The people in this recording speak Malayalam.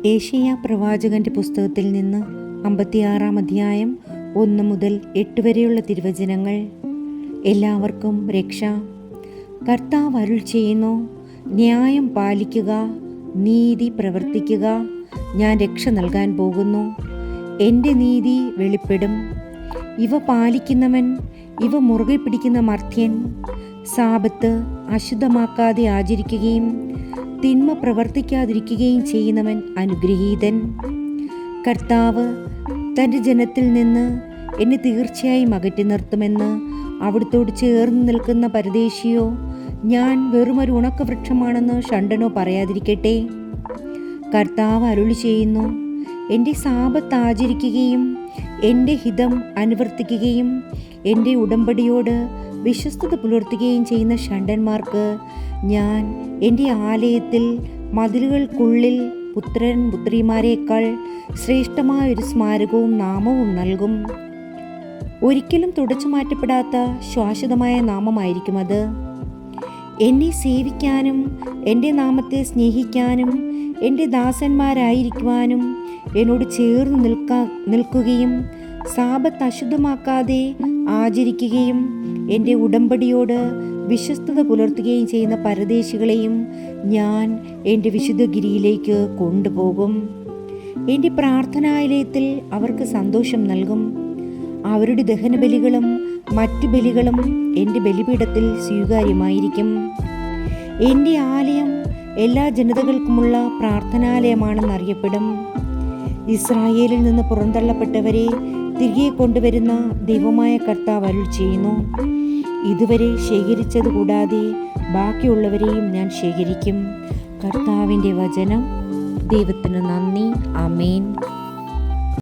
ഏശയ്യാ പ്രവാചകന്റെ പുസ്തകത്തിൽ നിന്ന് 56-ാം അധ്യായം 1 മുതൽ 8 വരെയുള്ള തിരുവചനങ്ങൾ. എല്ലാവർക്കും രക്ഷ. കർത്താവ് അരുൾ ചെയ്യുന്നു, ന്യായം പാലിക്കുക, നീതി പ്രവർത്തിക്കുക. ഞാൻ രക്ഷ നൽകാൻ പോകുന്നു. എൻ്റെ നീതി വെളിപ്പെടും. ഇവ പാലിക്കുന്നവൻ, ഇവ മുറുകെ പിടിക്കുന്ന മർത്യൻ, സാബത്ത് അശുദ്ധമാക്കാതെ ആചരിക്കുകയും തിന്മ പ്രവർത്തിക്കാതിരിക്കുകയും ചെയ്യുന്നവൻ അനുഗ്രഹീതൻ. കർത്താവ് തൻ്റെ ജനത്തിൽ നിന്ന് എന്നെ തീർച്ചയായും അകറ്റി നിർത്തുമെന്ന് അവിടുത്തോട് ചേർന്ന് നിൽക്കുന്ന പരദേശിയോ, ഞാൻ വെറുമൊരു ഉണക്കവൃക്ഷമാണെന്ന് ഷണ്ടനോ പറയാതിരിക്കട്ടെ. കർത്താവ് അരുളി ചെയ്യുന്നു, എൻ്റെ സാബത്ത് ആചരിക്കുകയും എൻ്റെ ഹിതം അനുവർത്തിക്കുകയും എൻ്റെ ഉടമ്പടിയോട് വിശ്വസ്തത പുലർത്തുകയും ചെയ്യുന്ന ഷണ്ടന്മാർക്ക് ഞാൻ എൻ്റെ ആലയത്തിൽ മതിലുകൾക്കുള്ളിൽ പുത്രൻ പുത്രിമാരേക്കാൾ ശ്രേഷ്ഠമായൊരു സ്മാരകവും നാമവും നൽകും. ഒരിക്കലും തുടച്ചു മാറ്റപ്പെടാത്ത ശാശ്വതമായ നാമമായിരിക്കും അത്. എന്നെ സേവിക്കാനും എൻ്റെ നാമത്തെ സ്നേഹിക്കാനും എൻ്റെ ദാസന്മാരായിരിക്കുവാനും എന്നോട് ചേർന്ന് നിൽക്കുകയും സാബത്ത് അശുദ്ധമാക്കാതെ ആചരിക്കുകയും എൻ്റെ ഉടമ്പടിയോട് വിശ്വസ്തത പുലർത്തുകയും ചെയ്യുന്ന പരദേശികളെയും ഞാൻ എൻ്റെ വിശുദ്ധഗിരിയിലേക്ക് കൊണ്ടുപോകും. എൻ്റെ പ്രാർത്ഥനാലയത്തിൽ അവർക്ക് സന്തോഷം നൽകും. അവരുടെ ദഹനബലികളും മറ്റു ബലികളും എൻ്റെ ബലിപീഠത്തിൽ സ്വീകാര്യമായിരിക്കും. എൻ്റെ ആലയം എല്ലാ ജനതകൾക്കുമുള്ള പ്രാർത്ഥനാലയമാണെന്നറിയപ്പെടും. ഇസ്രായേലിൽ നിന്ന് പുറന്തള്ളപ്പെട്ടവരെ തിരികെ കൊണ്ടുവരുന്ന ദൈവമായ കർത്താവ് അരുൾ ചെയ്യുന്നു, ഇതുവരെ ശേഖരിച്ചത് കൂടാതെ ബാക്കിയുള്ളവരെയും ഞാൻ ശേഖരിക്കും. കർത്താവിൻ്റെ വചനം. ദൈവത്തിന് നന്ദി. ആമേൻ.